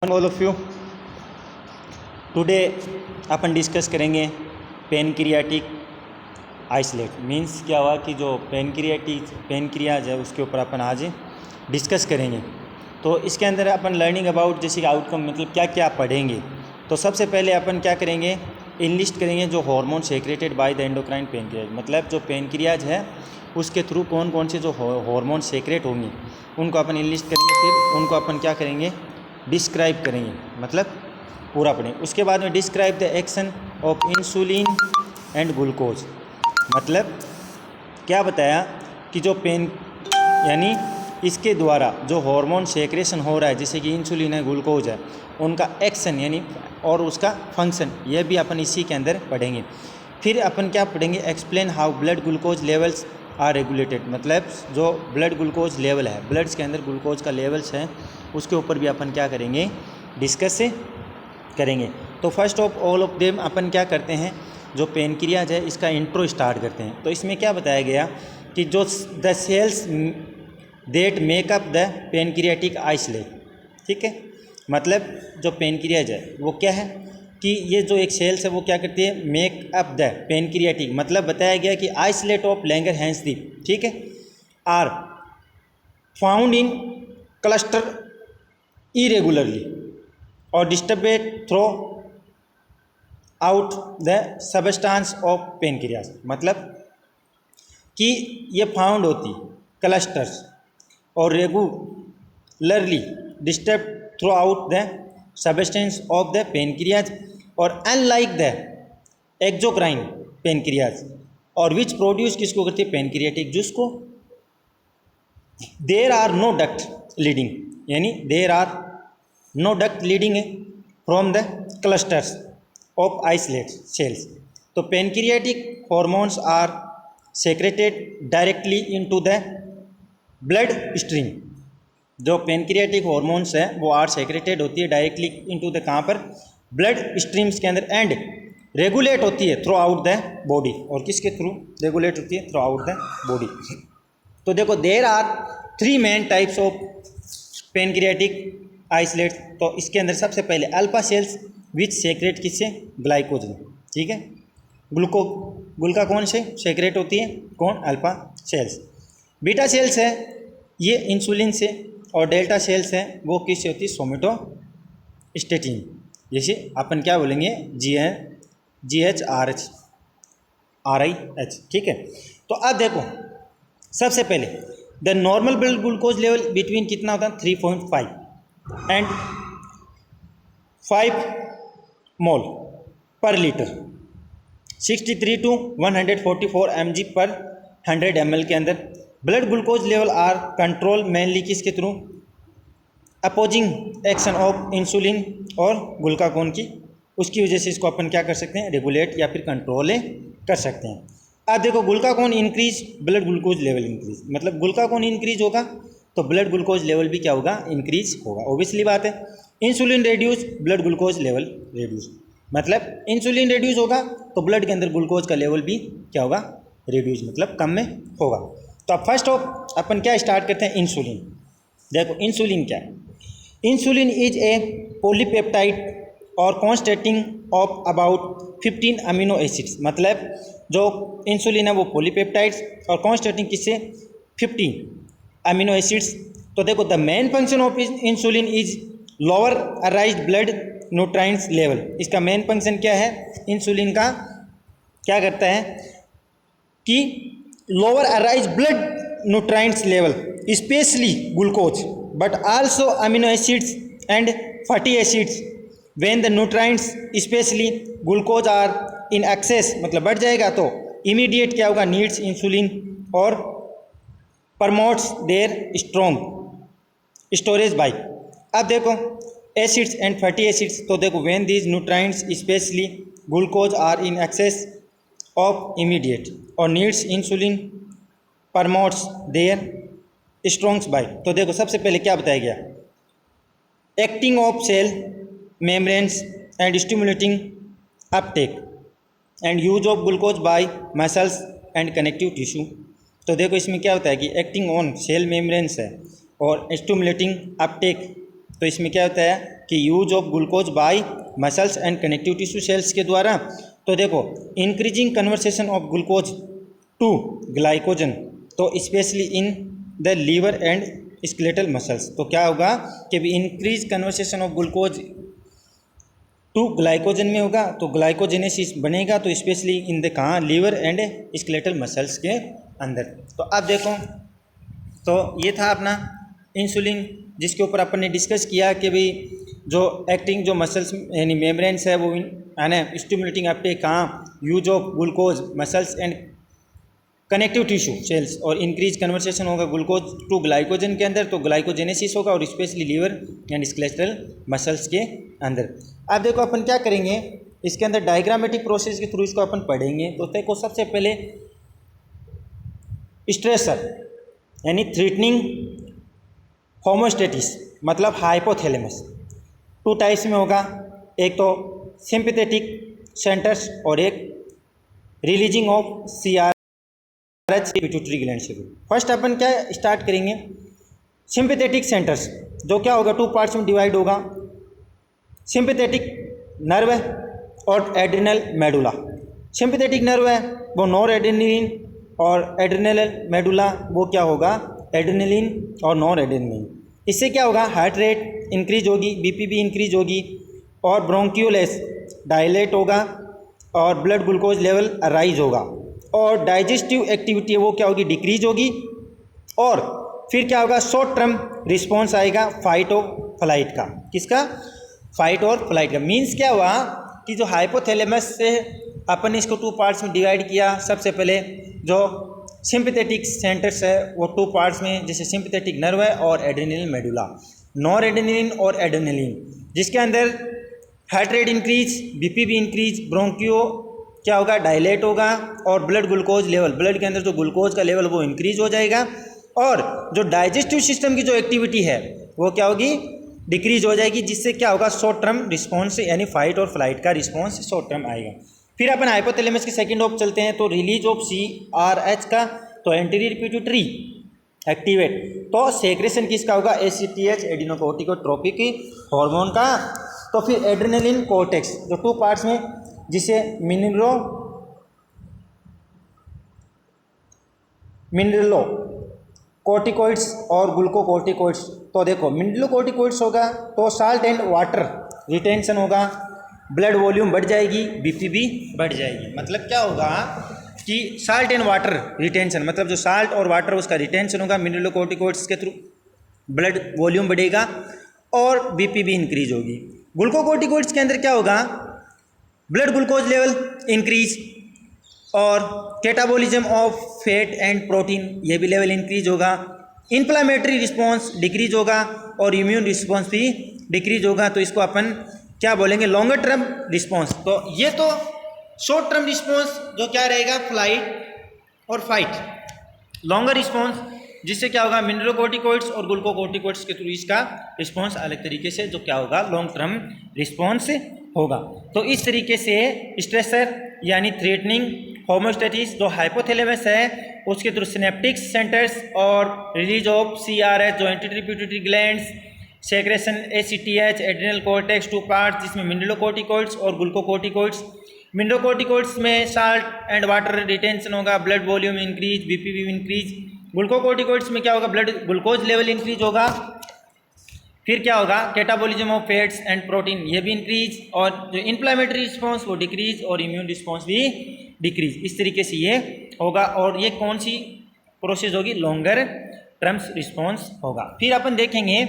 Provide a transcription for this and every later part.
All of you today upon discuss करेंगे pancreatic isolate. Means क्या हुआ कि जो पेनक्रियाज है उसके ऊपर अपन आज डिस्कस करेंगे। तो इसके अंदर अपन लर्निंग अबाउट जैसे कि आउटकम मतलब क्या क्या पढ़ेंगे। तो सबसे पहले अपन क्या करेंगे, इनलिस्ट करेंगे जो hormone secreted by the endocrine pancreas, मतलब जो पेनक्रियाज है उसके थ्रू कौन कौन से जो हार्मोन सेक्रेट होंगे उनको अपन इनलिस्ट करेंगे। फिर उनको अपन क्या करेंगे, डिस्क्राइब करेंगे, मतलब पूरा पढ़ेंगे। उसके बाद में describe the action of insulin and glucose, मतलब क्या बताया कि जो पेन यानी इसके द्वारा जो हार्मोन सेक्रेशन हो रहा है जैसे कि इंसुलिन है ग्लूकोज है उनका एक्शन यानी और उसका फंक्शन, यह भी अपन इसी के अंदर पढ़ेंगे। फिर अपन क्या पढ़ेंगे, explain how blood glucose levels are regulated, मतलब जो ब्लड ग्लूकोज लेवल है, ब्लड्स के अंदर ग्लूकोज का लेवल्स है उसके ऊपर भी अपन क्या करेंगे, डिस्कस करेंगे। तो first of all of them अपन क्या करते हैं, जो पेनक्रियाज है इसका इंट्रो स्टार्ट करते हैं। तो इसमें क्या बताया गया कि जो the cells that make up the pancreatic islet, ठीक है, मतलब जो पेनक्रियाज है वो क्या है कि ये जो एक सेल्स है वो क्या करती है, मेक अप द पेनक्रियाटिक, मतलब बताया गया कि आइसोलेट ऑफ लैंगरहैंस-दीप, ठीक है, are found in cluster irregularly और disturbed throughout the substance of pancreas, मतलब कि ये फाउंड होती क्लस्टर्स और regularly disturb throughout the substance of the pancreas और अनलाइक द एक्जोक्राइन पेनक्रियाज, और विच प्रोड्यूस किसको करती है, पेनक्रियाटिक जूस को। There are no duct leading, यानी there are no duct leading from the clusters of isolate cells. तो pancreatic hormones are secreted directly into the blood stream, जो pancreatic hormones है वो are secreted होती है directly into the कहाँ पर, blood streams के अंदर, एंड रेगुलेट होती है थ्रू आउट द बॉडी, और किसके थ्रू रेगुलेट होती है, थ्रू आउट द बॉडी। तो देखो there are 3 main types of pancreatic islet. तो इसके अंदर सबसे पहले अल्फा सेल्स विच सेक्रेट किससे, ग्लाइकोजन, ठीक है, ग्लूका कौन से सेक्रेट होती है, कौन, अल्फा सेल्स। बीटा सेल्स है ये इंसुलिन से, और डेल्टा सेल्स हैं वो किससे होती है, सोमेटोस्टेटिन, जैसे अपन क्या बोलेंगे, GHRH RIH, ठीक है। तो अब देखो सबसे पहले the normal blood glucose level between कितना होता है, 3.5 एंड 5 मोल पर लीटर, 63 to 144 mg पर 100 ml के अंदर। Blood glucose level are control mainly किसके through, opposing action of insulin और ग्लूकागोन की, उसकी वजह से इसको अपन क्या कर सकते हैं, रेगुलेट या फिर कंट्रोल कर सकते हैं। अब देखो glucagon increase blood glucose level increase, मतलब ग्लूकागोन इंक्रीज होगा तो ब्लड ग्लूकोज लेवल भी क्या होगा, इंक्रीज होगा, ओबियसली बात है। Insulin reduce blood glucose level reduce, मतलब इंसुलिन रेड्यूस होगा तो ब्लड के अंदर ग्लूकोज का लेवल भी क्या होगा, रेड्यूस, मतलब कम में होगा। तो अब फर्स्ट ऑफ अपन क्या स्टार्ट करते हैं, इंसुलिन। देखो इंसुलिन क्या है, इंसुलिन इज ए पॉलीपेप्टाइड और कॉन्स्टेटिंग ऑफ अबाउट 15 अमीनो एसिड्स, मतलब जो इंसुलिन है वो पॉलीपेप्टाइड्स और कॉन्स्टेटिंग किससे, 15 अमीनो एसिड्स। तो देखो the main function of insulin is lower arised blood nutrients level, इसका मेन फंक्शन क्या है, इंसुलिन का क्या करता है कि lower arise blood nutrients level specially glucose but also amino acids and fatty acids when the nutrients specially glucose are in excess, मतलब बढ़ जाएगा तो इमीडिएट क्या होगा, नीड्स इंसुलिन और promotes their strong storage by. अब देखो एसिड्स एंड फैटी एसिड्स, तो देखो when these nutrients specially glucose are in excess of immediate और needs insulin promotes their strongs by. तो देखो सबसे पहले क्या बताया गया, acting of cell membranes and stimulating uptake and use of glucose by muscles and connective tissue. तो देखो इसमें क्या होता है कि एक्टिंग ऑन सेल मेम्ब्रेन्स है और स्टिमुलेटिंग अपटेक, तो इसमें क्या होता है कि use of glucose by muscles and connective tissue cells के द्वारा। तो देखो increasing conversation of glucose to glycogen, तो specially in the liver and skeletal muscles. तो क्या होगा कि increase conversation of glucose to glycogen में होगा, तो ग्लाइकोजेनेसिस बनेगा, तो स्पेशली इन द कहाँ, लीवर एंड स्केलेटल मसल्स के अंदर। तो अब देखो, तो ये था अपना इंसुलिन, जिसके ऊपर अपन ने डिस्कस किया कि भाई जो एक्टिंग जो मसल्स यानी मेम्ब्रेन्स है वो है ना स्टिमुलेटिंग अपटेक कहाँ, use of glucose muscles and connective tissue cells, और इंक्रीज कन्वर्सेशन होगा ग्लूकोज टू ग्लाइकोजन के अंदर, तो ग्लाइकोजेनेसिस होगा, और specially liver and skeletal muscles के अंदर। अब देखो अपन क्या करेंगे, इसके अंदर डायग्रामेटिक प्रोसेस के थ्रू इसको अपन पढ़ेंगे। तो देखो सबसे पहले स्ट्रेसर यानी थ्रेटनिंग होमोस्टेटिस मतलब हाइपोथैलेमस, टू टाइप्स में होगा, एक तो सिंपैथेटिक सेंटर्स और एक releasing of CRH pituitary gland से। फर्स्ट अपन क्या स्टार्ट करेंगे, सिंपैथेटिक सेंटर्स, जो क्या होगा टू पार्ट्स में डिवाइड होगा, सिंपैथेटिक नर्व और एड्रिनल मेडुला। सिंपैथेटिक नर्व है वो नॉर एड्रेनलिन, और एड्रिनल मेडुला वो क्या होगा, एड्रेनलिन और नॉर एड्रेनलिन। इससे क्या होगा, हार्ट रेट इंक्रीज होगी, BP भी इंक्रीज होगी, और ब्रोंकियोलेस डायलेट होगा, और ब्लड ग्लूकोज लेवल राइज होगा, और डाइजेस्टिव एक्टिविटी वो क्या होगी, डिक्रीज होगी, और फिर क्या होगा, शॉर्ट टर्म रिस्पॉन्स आएगा फाइट और फ्लाइट का। किसका, फाइट और फ्लाइट का। मीन्स क्या हुआ कि जो हाइपोथैलेमस से अपन ने इसको टू पार्ट्स में डिवाइड किया। सबसे पहले जो सिंपैथेटिक सेंटर्स है वो टू पार्ट्स में, जैसे सिंपैथेटिक नर्व है और एड्रेनल मेडुला, नॉर एड्रेनलिन और एड्रेनलिन, जिसके अंदर हार्ट रेट इंक्रीज, BP भी इंक्रीज, ब्रोंकियो क्या होगा, डायलेट होगा, और ब्लड ग्लूकोज लेवल, ब्लड के अंदर जो ग्लूकोज का लेवल वो इंक्रीज हो जाएगा, और जो डाइजेस्टिव सिस्टम की जो एक्टिविटी है वो क्या होगी, डिक्रीज हो जाएगी, जिससे क्या होगा, शॉर्ट टर्म रिस्पॉन्स यानी फाइट और फ्लाइट का रिस्पॉन्स शॉर्ट टर्म आएगा। फिर अपन हाइपोथैलेमस के सेकंड ऑफ चलते हैं, तो रिलीज ऑफ CRH का, तो एंटीरियर पिट्यूटरी एक्टिवेट, तो सेक्रेशन किसका होगा, ACTH एडिनोकोर्टिकोट्रोपिक हार्मोन का। तो फिर एड्रेनलिन कोर्टेक्स, जो टू पार्ट्स में, जिसे मिनरलो कोर्टिकोइड्स और ग्लूकोकोर्टिकोइड्स। तो देखो मिनरलोकोर्टिकोइड्स होगा तो साल्ट एंड वाटर रिटेंशन होगा, ब्लड वॉल्यूम बढ़ जाएगी, BP भी बढ़ जाएगी। मतलब क्या होगा कि साल्ट एंड वाटर रिटेंशन, मतलब जो साल्ट और वाटर उसका रिटेंशन होगा मिनरलोकोर्टिकोइड्स के थ्रू, ब्लड वॉल्यूम बढ़ेगा और BP भी इंक्रीज होगी। ग्लूकोकोर्टिकोइड्स के अंदर क्या होगा, ब्लड ग्लूकोज लेवल इंक्रीज, और catabolism of fat and protein ये भी लेवल इंक्रीज होगा, इन्फ्लामेटरी रिस्पॉन्स डिक्रीज होगा, और इम्यून रिस्पॉन्स भी डिक्रीज होगा। तो इसको अपन क्या बोलेंगे, लॉन्गर टर्म रिस्पॉन्स। तो ये तो शॉर्ट टर्म रिस्पॉन्स जो क्या रहेगा, फ्लाइट और फाइट। लॉन्गर रिस्पॉन्स जिससे क्या होगा, मिनरलोकोर्टिकोइड्स और ग्लूकोकोर्टिकोइड्स के थ्रू इसका रिस्पॉन्स अलग तरीके से जो क्या होगा, लॉन्ग टर्म रिस्पॉन्स होगा। तो इस तरीके से स्ट्रेसर यानी थ्रेटनिंग होमोस्टेटिस जो हाइपोथैलेमस है उसके थ्रू सिनेप्टिक सेंटर्स, और रिलीज ऑफ CRH जो anterior pituitary glands, secretion ACTH adrenal cortex two parts, जिसमें मिनरलोकोर्टिकोइड्स और ग्लूकोकोर्टिकोइड्स। मिनरलोकोर्टिकोइड्स में साल्ट एंड वाटर रिटेंशन होगा, ब्लड वॉल्यूम इंक्रीज, BP भी इंक्रीज। ग्लूकोकोर्टिकोइड्स में क्या होगा, ब्लड ग्लूकोज लेवल इंक्रीज होगा, फिर क्या होगा, catabolism of fats and protein ये भी इंक्रीज, और जो इन्फ्लामेटरी रिस्पॉन्स वो डिक्रीज, और इम्यून रिस्पॉन्स भी डिक्रीज। इस तरीके से ये होगा, और ये कौन सी प्रोसेस होगी, लॉन्गर टर्म्स रिस्पॉन्स होगा। फिर अपन देखेंगे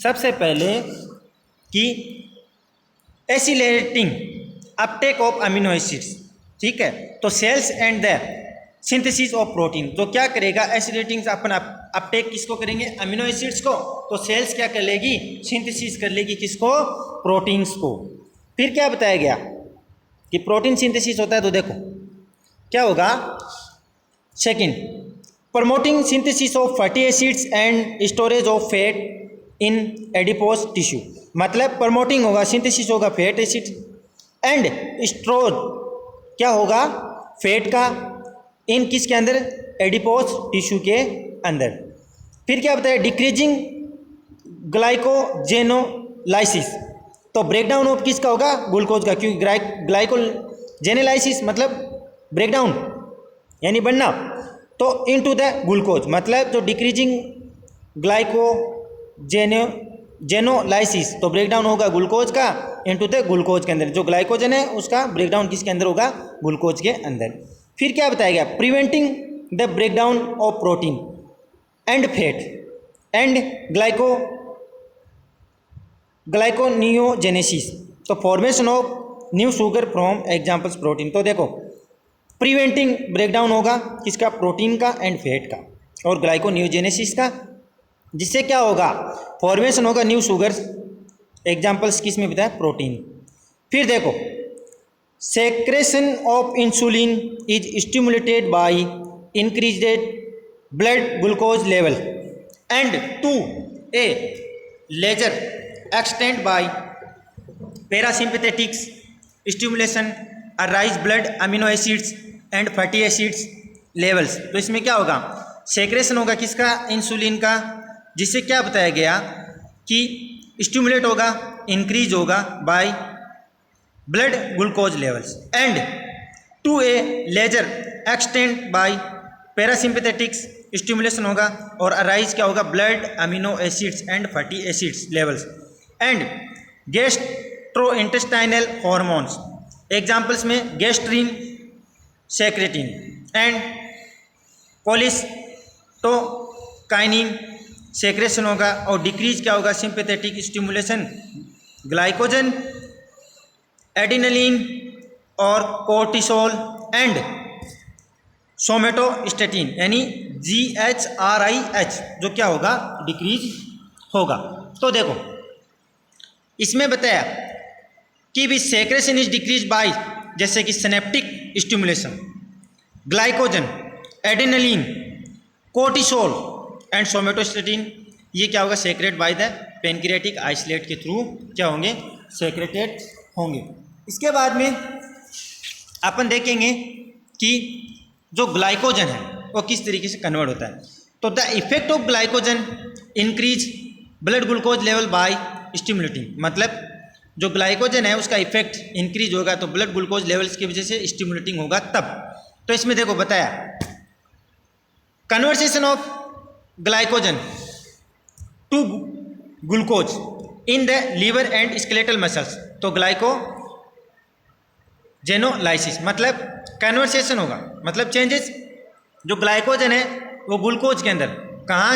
सबसे पहले कि accelerating uptake of amino acids, ठीक है। तो cells and the synthesis of protein, तो क्या करेगा, एसिलेटिंग अपन अपटेक किसको करेंगे, अमीनो एसिड्स को, तो सेल्स क्या कर लेगी, सिंथेसिस कर लेगी किसको, प्रोटीन्स को। फिर क्या बताया गया कि प्रोटीन सिंथेसिस होता है, तो देखो क्या होगा, second promoting synthesis of fatty acids and storage of fat in adipose tissue, मतलब प्रमोटिंग होगा, सिंथेसिस होगा फैट एसिड एंड स्टोर क्या होगा, फैट का, इन किसके अंदर, एडिपोज टिश्यू के अंदर। फिर क्या बताया, डिक्रीजिंग ग्लाइकोजेनोलाइसिस, तो ब्रेकडाउन ऑफ किसका होगा, ग्लूकोज का, क्योंकि ग्लाइकोजेनेलाइसिस मतलब ब्रेकडाउन यानी बनना, तो इनटू द ग्लूकोज मतलब जो डिक्रीजिंग ग्लाइकोजेनोलाइसिस, तो ब्रेकडाउन होगा ग्लूकोज का इनटू द ग्लूकोज के अंदर, जो ग्लाइकोजन है उसका ब्रेकडाउन किसके अंदर होगा, ग्लूकोज के अंदर। फिर क्या बताया गया, preventing the breakdown of protein and fat and glyconeogenesis, तो formation of new sugar from examples protein. तो देखो प्रिवेंटिंग ब्रेकडाउन होगा किसका, प्रोटीन का एंड फैट का, और ग्लाइकोनियोजेनेसिस का, जिससे क्या होगा, फॉर्मेशन होगा न्यू शुगर्स, एग्जाम्पल्स किस में बताया, प्रोटीन। फिर देखो secretion of insulin is stimulated by increased blood glucose level and to a lesser extent by parasympathetics stimulation arise blood amino acids and fatty acids levels. तो इसमें क्या होगा, सेक्रेशन होगा किसका, इंसुलिन का, जिससे क्या बताया गया कि स्टिमुलेट होगा, इंक्रीज होगा by blood glucose levels and to a lesser extent by parasympathetics stimulation होगा, और अराइज क्या होगा, blood amino acids and fatty acids levels and gastrointestinal hormones, examples में gastrin, secretin and cholecystokinin secretion होगा, और decrease क्या होगा, सिंपैथेटिक स्टिमुलेशन ग्लाइकोजन, एडिनलिन और कोर्टिसोल एंड सोमेटोस्टेटिन यानी GHRIH जो क्या होगा, डिक्रीज होगा। तो देखो इसमें बताया कि भी सेक्रेशन इज डिक्रीज बाय, जैसे कि synaptic stimulation, glycogen, adrenaline, cortisol and somatostatin, ये क्या होगा, secrete by the pancreatic islet के थ्रू क्या होंगे, सेक्रेटेड होंगे। इसके बाद में अपन देखेंगे कि जो ग्लाइकोजन है वो किस तरीके से कन्वर्ट होता है। तो the effect of glycogen increase blood glucose level by stimulating, मतलब जो ग्लाइकोजन है उसका इफेक्ट इंक्रीज होगा तो ब्लड ग्लूकोज लेवल्स की वजह से स्टिमुलेटिंग होगा तब। तो इसमें देखो बताया conversation of glycogen to glucose in the liver and skeletal muscles, तो ग्लाइकोजेनोलाइसिस मतलब कन्वर्सेशन होगा, मतलब चेंजेस जो ग्लाइकोजन है वो ग्लूकोज के अंदर, कहाँ,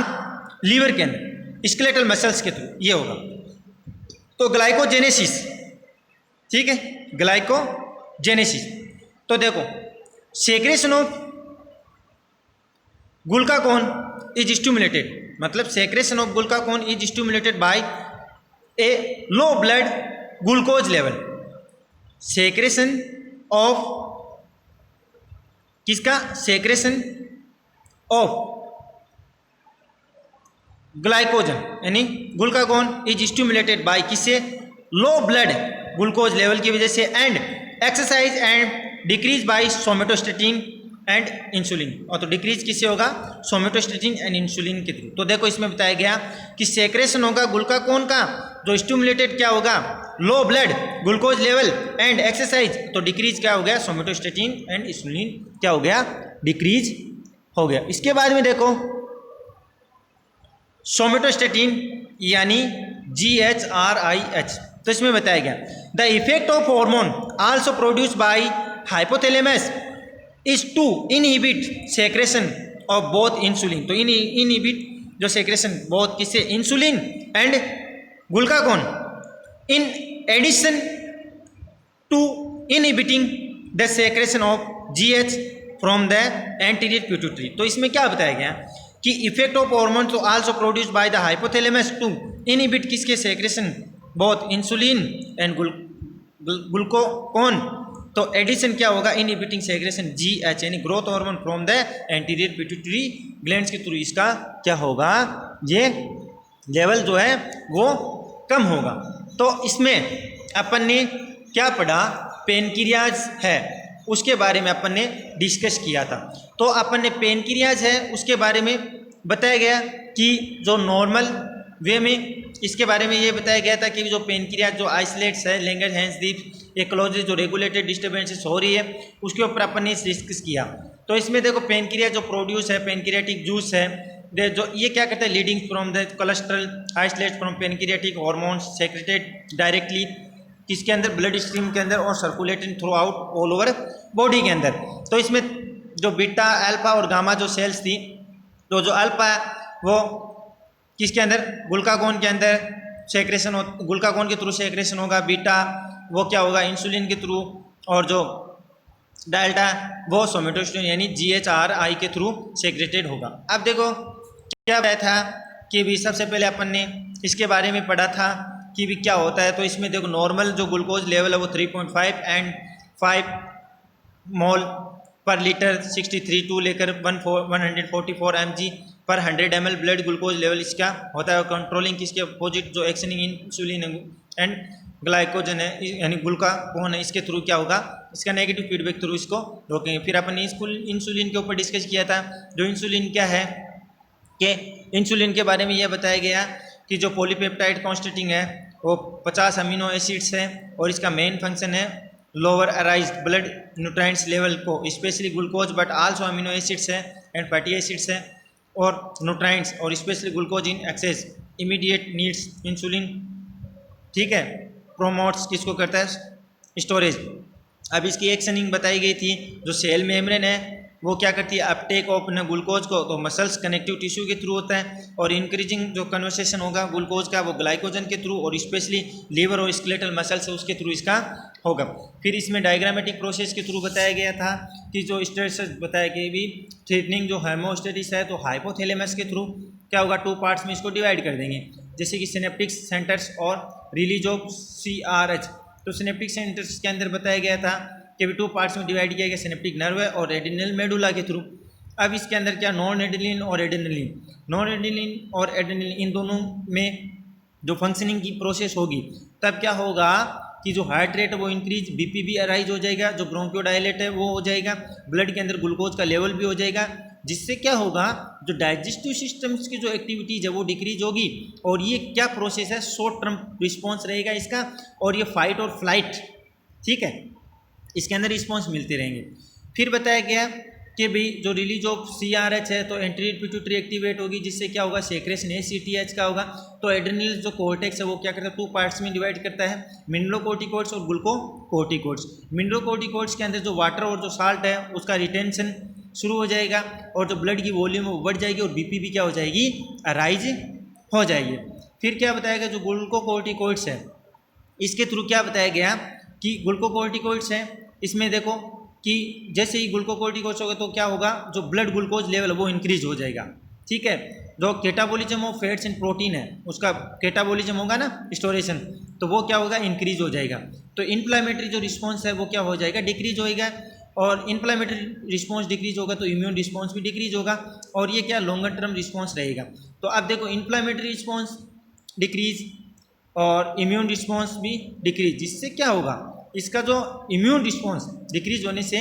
लीवर के अंदर स्केलेटल मसल्स के थ्रू ये होगा। तो ग्लाइकोजेनेसिस, ठीक है, ग्लाइकोजेनेसिस। तो देखो secretion of glucagon is stimulated, मतलब secretion of glucagon is stimulated by a low blood glucose level, secretion of किसका, सेक्रेशन ऑफ ग्लाइकोजन यानी ग्लूकागोन इज स्टिमुलेटेड बाय किससे, लो ब्लड ग्लूकोज लेवल की वजह से and exercise and decrease by somatostatin and insulin, और तो decrease किससे होगा, सोमेटोस्टेटिन एंड इंसुलिन के थ्रू। तो देखो इसमें बताया गया कि सेक्रेशन होगा ग्लूकागोन का, जो स्टिमुलेटेड क्या होगा, लो blood glucose level and exercise, तो डिक्रीज क्या हो गया, सोमेटोस्टेटिन एंड इंसुलिन क्या हो गया, डिक्रीज हो गया। इसके बाद में देखो सोमेटोस्टेटिन यानी GHRIH, तो इसमें बताया गया the effect of hormone also produce by hypothalamus is to inhibit secretion of both insulin, तो इनहिबिट जो सेक्रेशन बोथ किससे, insulin and glucagon, in addition to inhibiting the secretion of GH from the anterior pituitary. तो इसमें क्या बताया गया कि effect of hormone तो also produce by the hypothalamus to inhibit किसके, secretion both insulin and glucagon, तो एडिशन क्या होगा, इनहिबिटिंग सेक्रेशन GH यानी growth hormone from the anterior pituitary glands के थ्रू, इसका क्या होगा, ये लेवल जो है वो कम होगा। तो इसमें अपन ने क्या पढ़ा, पेनक्रियाज है उसके बारे में अपन ने डिस्कस किया था। तो अपन ने पेनक्रियाज है उसके बारे में बताया गया कि जो नॉर्मल वे में इसके बारे में ये बताया गया था कि जो पेनक्रियाज जो आइसोलेट्स है लैंगरहैंस दीप एक्लोजिस जो रेगुलेटेड डिस्टर्बेंसेस हो रही है उसके ऊपर अपन ने डिस्कस किया। तो इसमें देखो पेनक्रिया जो प्रोड्यूस है पेनक्रियाटिक जूस है जो ये क्या करता है leading from the cholesterol isolate from pancreatic hormones secreted directly किसके अंदर ब्लड स्ट्रीम के अंदर और circulating through out all over body के अंदर। तो इसमें जो बीटा अल्फा और गामा जो सेल्स थी तो जो अल्फा है वो किसके अंदर ग्लूकागोन के अंदर सेक्रेशन हो ग्लूकागोन के थ्रू सेक्रेशन होगा, बीटा वो क्या होगा इंसुलिन के थ्रू और जो डेल्टा वो सोमेटोस्टेरोन यानी GHRI के थ्रू सेक्रेटेड होगा। अब देखो क्या बताया था कि भी सबसे पहले अपन ने इसके बारे में पढ़ा था कि भी क्या होता है। तो इसमें देखो नॉर्मल जो ग्लूकोज लेवल है वो 3.5 एंड 5 मोल पर लीटर 63 टू लेकर 144 mg पर 100 ml ब्लड ग्लूकोज लेवल इसका होता है। कंट्रोलिंग किसके अपोजिट जो एक्शनिंग इंसुलिन एंड ग्लाइकोजन है यानी ग्लूकागोन है इसके थ्रू क्या होगा इसका नेगेटिव फीडबैक थ्रू इसको रोकेंगे। फिर अपन ने इंसुलिन के ऊपर डिस्कस किया था। जो इंसुलिन क्या है कि इंसुलिन के बारे में यह बताया गया कि जो पॉलीपेप्टाइड कॉन्स्टिट्यूटिंग है वो 50 अमीनो एसिड्स है और इसका मेन फंक्शन है lower arise blood nutrients level को specially glucose but also amino acids है एंड फैटी एसिड्स है और न्यूट्रिएंट्स और specially glucose in excess immediate needs insulin ठीक है प्रोमोट्स किसको करता है स्टोरेज। अब इसकी एक्शनिंग बताई गई थी। जो सेल मेम्ब्रेन है वो क्या करती है अपटेक ऑफ न ग्लूकोज को तो मसल्स कनेक्टिव टिश्यू के थ्रू होता है और इंक्रीजिंग जो कन्वर्सेशन होगा ग्लूकोज का वो ग्लाइकोजन के थ्रू और स्पेशली लीवर और स्केलेटल मसल्स है उसके थ्रू इसका होगा। फिर इसमें डायग्रामेटिक प्रोसेस के थ्रू बताया गया था कि जो स्टेटस बताया कि भी थ्रेटनिंग जो हेमोस्टेटिस है तो हाइपोथैलेमस के थ्रू क्या होगा 2 पार्ट्स में इसको डिवाइड कर देंगे जैसे कि सिनेप्टिक सेंटर्स और रिलीज ऑफ CRH। तो सिनेप्टिक सेंटर्स के अंदर बताया गया था कि भी 2 पार्ट्स में डिवाइड किया गया सिनेप्टिक नर्व है और एड्रिनल मेडुला के थ्रू। अब इसके अंदर क्या नॉन एड्रिनलिन और एड्रिनलिन इन दोनों में जो फंक्शनिंग की प्रोसेस होगी तब क्या होगा कि जो हार्ट रेट है वो इंक्रीज BP भी अराइज हो जाएगा जो ब्रोंकियोडायलेट है वो हो जाएगा ब्लड के अंदर ग्लूकोज का लेवल भी हो जाएगा जिससे क्या होगा जो डाइजेस्टिव सिस्टम्स की जो एक्टिविटीज है वो डिक्रीज होगी और ये क्या प्रोसेस है शॉर्ट टर्म रिस्पॉन्स रहेगा इसका और ये फाइट और फ्लाइट ठीक है इसके अंदर रिस्पॉन्स मिलते रहेंगे। फिर बताया गया कि भाई जो रिलीज ऑफ CRH है तो एंटीरियर पिट्यूटरी एक्टिवेट होगी जिससे क्या होगा सेक्रेशन ACTH का होगा। तो एड्रेनल जो कोर्टेक्स है वो क्या करता है 2 पार्ट्स में डिवाइड करता है मिनरलोकोर्टिकॉइड्स और ग्लूकोकोर्टिकॉइड्स। मिनरलोकोर्टिकॉइड्स के अंदर जो वाटर और जो साल्ट है उसका रिटेंशन शुरू हो जाएगा और जो ब्लड की वॉल्यूम है वो बढ़ जाएगी और BP भी क्या हो जाएगी अराइज हो जाएगी। फिर क्या बताया गया जो ग्लूकोकोर्टिकॉइड्स है इसके थ्रू क्या बताया गया कि ग्लूकोकोर्टिकॉइड्स है इसमें देखो कि जैसे ही ग्लूकोकोर्टिकॉइड्स होगा तो क्या होगा जो ब्लड ग्लूकोज लेवल वो इंक्रीज हो जाएगा ठीक है। जो catabolism of fats and protein है उसका कैटाबॉलिज्म होगा ना स्टोरेशन तो वो क्या होगा इंक्रीज हो जाएगा। तो इन्फ्लामेटरी जो रिस्पॉन्स है वो क्या हो जाएगा डिक्रीज होएगा और इन्फ्लामेटरी रिस्पॉन्स डिक्रीज होगा तो इम्यून रिस्पॉन्स भी डिक्रीज होगा और ये क्या लॉन्गर टर्म रिस्पॉन्स रहेगा। तो अब देखो इन्फ्लामेटरी रिस्पॉन्स डिक्रीज और इम्यून रिस्पॉन्स भी डिक्रीज जिससे क्या होगा इसका जो इम्यून रिस्पॉन्स डिक्रीज होने से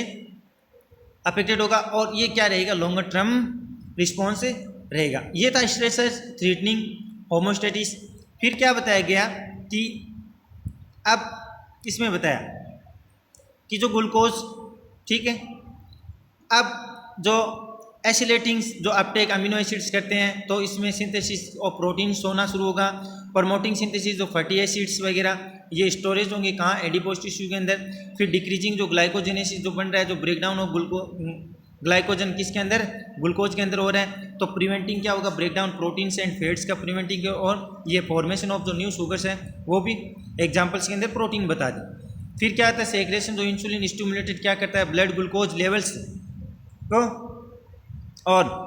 अफेक्टेड होगा और ये क्या रहेगा लॉन्गर टर्म रिस्पॉन्स रहेगा। ये था स्ट्रेस थ्रेटनिंग होमोस्टेटिस। फिर क्या बताया गया कि अब इसमें बताया कि जो ग्लूकोज ठीक है अब जो एसिलेटिंग जो अपटेक अमीनो एसिड्स करते हैं तो इसमें सिंथेसिस ऑफ प्रोटीन्स होना शुरू होगा प्रमोटिंग सिंथेसिस जो फैटी एसिड्स वगैरह ये स्टोरेज होंगे कहाँ एडिपोज टिश्यू के अंदर। फिर डिक्रीजिंग जो ग्लाइकोजेनेसिस जो बन रहा है जो ब्रेकडाउन ऑफ ग्लाइकोजन किसके अंदर ग्लूकोज के अंदर हो रहा है तो प्रिवेंटिंग क्या होगा ब्रेकडाउन प्रोटीन्स एंड फैट्स का प्रिवेंटिंग और ये फॉर्मेशन ऑफ जो न्यू शुगर्स है वो भी एग्जाम्पल्स के अंदर प्रोटीन बता दें। फिर क्या आता है सेक्रेशन जो इंसुलिन स्टिमुलेटेड क्या करता है ब्लड ग्लूकोज लेवल्स को और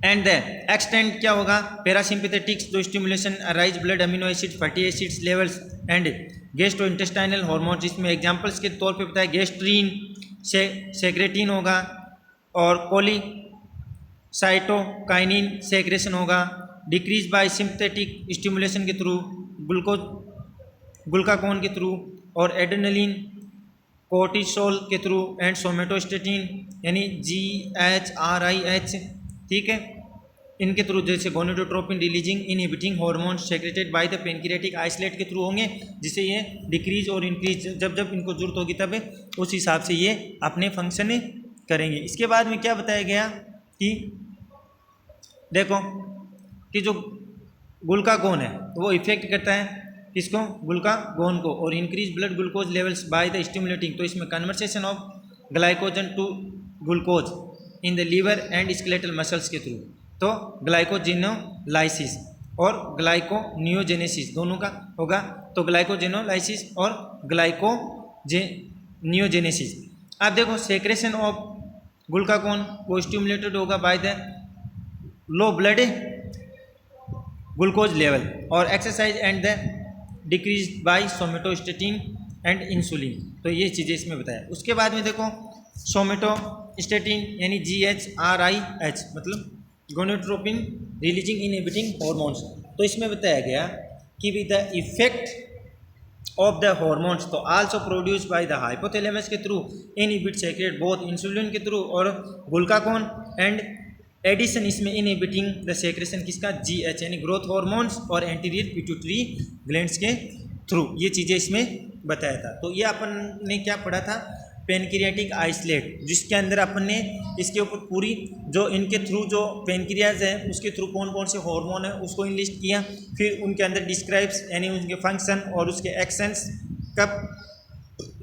एंड द एक्सटेंड क्या होगा पैरासिम्पैथेटिक्स जो stimulation arise blood amino acid fatty acids levels and gastrointestinal hormone जिसमें एग्जांपल्स के तौर पे बताया गैस्ट्रीन सेक्रेटिन होगा और कोलिसाइटोकाइनिन सेक्रेशन होगा डिक्रीज बाय सिंपथेटिक स्टिमुलेशन के थ्रू ग्लूकागोन के थ्रू और एड्रेनलिन कोर्टिसोल के थ्रू एंड सोमेटोस्टेटिन यानी GHRIH ठीक है। इनके थ्रू जैसे gonadotropin releasing inhibiting hormone secreted bye the pancreatic islet के थ्रू होंगे, जिससे ये डिक्रीज और इंक्रीज जब जब इनको जरूरत होगी तब उस हिसाब से ये अपने फंक्शन करेंगे। इसके बाद में क्या बताया गया कि देखो कि जो ग्लूकागोन है वो इफेक्ट करता है किसको, ग्लूकागोन को, और increase blood glucose levels by the stimulating, तो इसमें conversation of glycogen to glucose in the liver and skeletal muscles के थ्रू, तो ग्लाइकोजिनोलाइसिस और ग्लाइकोनियोजेनेसिस दोनों का होगा, तो ग्लाइकोजिनोलाइसिस और ग्लाइकोनियोजेनेसिस। अब देखो सेक्रेशन ऑफ ग्लूकागोन वो स्टिमुलेटेड होगा by the low blood glucose level और exercise and the decrease by somatostatin and insulin, तो ये चीज़ें इसमें बताया। उसके बाद में देखो सोमेटोस्टेटिन यानी GHRIH मतलब गोनेडोट्रोपिन रिलीजिंग इनहिबिटिंग हार्मोन्स, तो इसमें बताया गया कि with the effect of the hormones तो also produce by the hypothalamus के through inhibit secrete both insulin के थ्रू और ग्लूकागोन एंड एडिशन इसमें इनहिबिटिंग द सेक्रेशन किसका, GH यानी ग्रोथ हार्मोन्स और एंटीरियर पिट्यूटरी ग्लैंड्स के थ्रू, ये चीज़ें इसमें बताया था। तो ये अपन ने क्या पढ़ा था, पेनक्रियाटिक आइसोलेट, जिसके अंदर अपन ने इसके ऊपर पूरी जो इनके थ्रू जो पेनक्रियाज है उसके थ्रू कौन कौन से हार्मोन है उसको इंलिस्ट किया, फिर उनके अंदर डिस्क्राइब्स यानी उनके फंक्शन और उसके एक्शंस, कब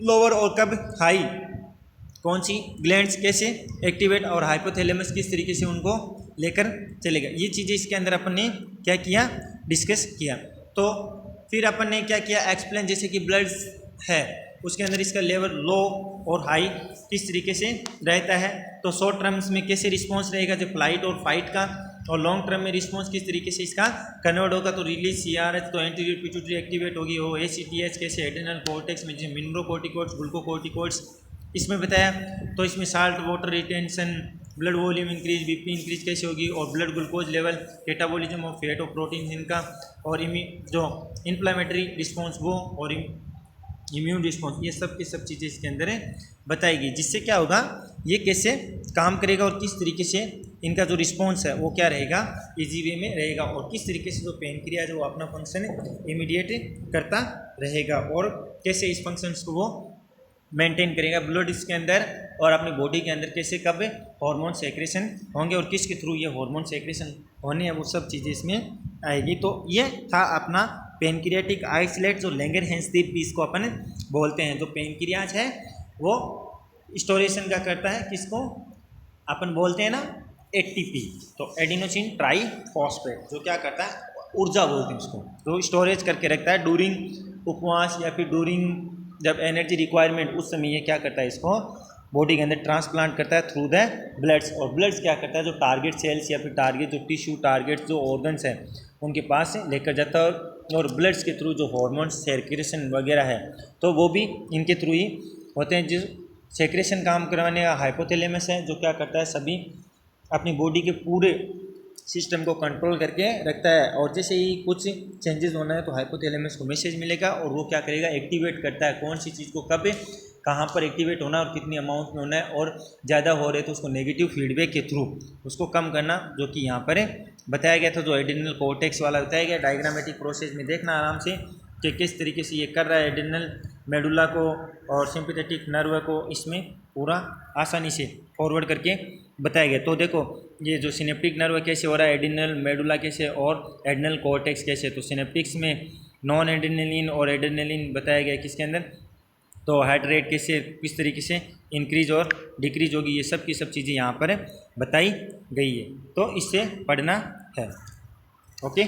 लोअर और कब हाई, कौन सी ग्लैंड्स कैसे एक्टिवेट और हाइपोथैलेमस किस तरीके से उनको लेकर चलेगा, ये चीज़ें इसके अंदर अपन ने क्या किया, डिस्कस किया। तो फिर अपन ने क्या किया, एक्सप्लेन, जैसे कि ब्लड है उसके अंदर इसका लेवल लो और हाई किस तरीके से रहता है, तो शॉर्ट टर्म्स में कैसे रिस्पॉन्स रहेगा जो फ्लाइट और फाइट का, और लॉन्ग टर्म में रिस्पॉन्स किस तरीके से इसका कन्वर्ट होगा, तो रिलीज CRH तो एंटीरियर पिट्यूटरी एक्टिवेट होगी, हो ACTH कैसे एड्रेनल कॉर्टेक्स में जैसे मिनरोकोर्टिकोइड्स ग्लूकोकोर्टिकोइड्स इसमें बताया। तो इसमें salt water retention, blood volume increase, BP increase कैसे होगी, और blood glucose level, catabolism of fat और प्रोटीन इनका, और जो इन्फ्लामेटरी रिस्पॉन्स वो, और इम्यून रिस्पॉन्स, ये सब की सब चीज़ें इसके अंदर बताएगी, जिससे क्या होगा ये कैसे काम करेगा और किस तरीके से इनका जो रिस्पॉन्स है वो क्या रहेगा, इजी वे में रहेगा, और किस तरीके से जो पेनक्रियाज वो अपना फंक्शन इमीडिएट करता रहेगा, और कैसे इस फंक्शंस को वो मेंटेन करेगा ब्लड इसके अंदर और अपनी बॉडी के अंदर, कैसे कब हार्मोन सेक्रेशन होंगे और किसके थ्रू ये हार्मोन सेक्रेशन होने हैं, वो सब चीज़ें इसमें आएगी। तो ये था अपना पेनक्रियाटिक आइसोलेट, जो लैंगरहैंस पीस को अपन बोलते हैं। जो पेनक्रियाज है वो स्टोरेशन का करता है, किसको अपन बोलते हैं ना, ATP, तो एडिनोसिन ट्राईफॉस्फेट, जो क्या करता है ऊर्जा बोलते हैं उसको, तो स्टोरेज करके रखता है ड्यूरिंग उपवास या फिर ड्यूरिंग जब एनर्जी रिक्वायरमेंट, उस समय ये क्या करता है इसको बॉडी के अंदर ट्रांसप्लांट करता है थ्रू द ब्लड्स, और ब्लड्स क्या करता है जो टारगेट सेल्स या फिर टारगेट जो टिश्यू टारगेट जो ऑर्गन्स हैं उनके पास लेकर जाता है, और ब्लड्स के थ्रू जो हार्मोन्स सेक्रेशन वगैरह है तो वो भी इनके थ्रू ही होते हैं। जो सेक्रेशन काम करवाने का हाइपोथैलेमस है, जो क्या करता है सभी अपनी बॉडी के पूरे सिस्टम को कंट्रोल करके रखता है, और जैसे ही कुछ चेंजेस होना है तो हाइपोथैलेमस को मैसेज मिलेगा और वो क्या करेगा, एक्टिवेट करता है कौन सी चीज़ को कब कहाँ पर एक्टिवेट होना और कितनी अमाउंट में होना है, और ज़्यादा हो रहे तो उसको नेगेटिव फीडबैक के थ्रू उसको कम करना, जो कि यहाँ पर बताया गया था, जो एड्रेनल कॉर्टेक्स वाला बताया गया। डायग्रामेटिक प्रोसेस में देखना आराम से कि किस तरीके से ये कर रहा है एड्रेनल मेडुला को और सिंपैथेटिक नर्व को, इसमें पूरा आसानी से फॉरवर्ड करके बताया गया। तो देखो ये जो सिनेप्टिक नर्व कैसे हो रहा है, एड्रेनल मेडुला कैसे और एड्रेनल कॉर्टेक्स कैसे, तो सिनेप्टिक्स में नॉन एड्रेनलिन और एड्रेनलिन बताया गया किसके अंदर, तो हार्ट रेट कैसे किस तरीके से इंक्रीज और डिक्रीज होगी, ये सब की सब चीज़ें यहाँ पर बताई गई है, तो इससे पढ़ना है। ओके।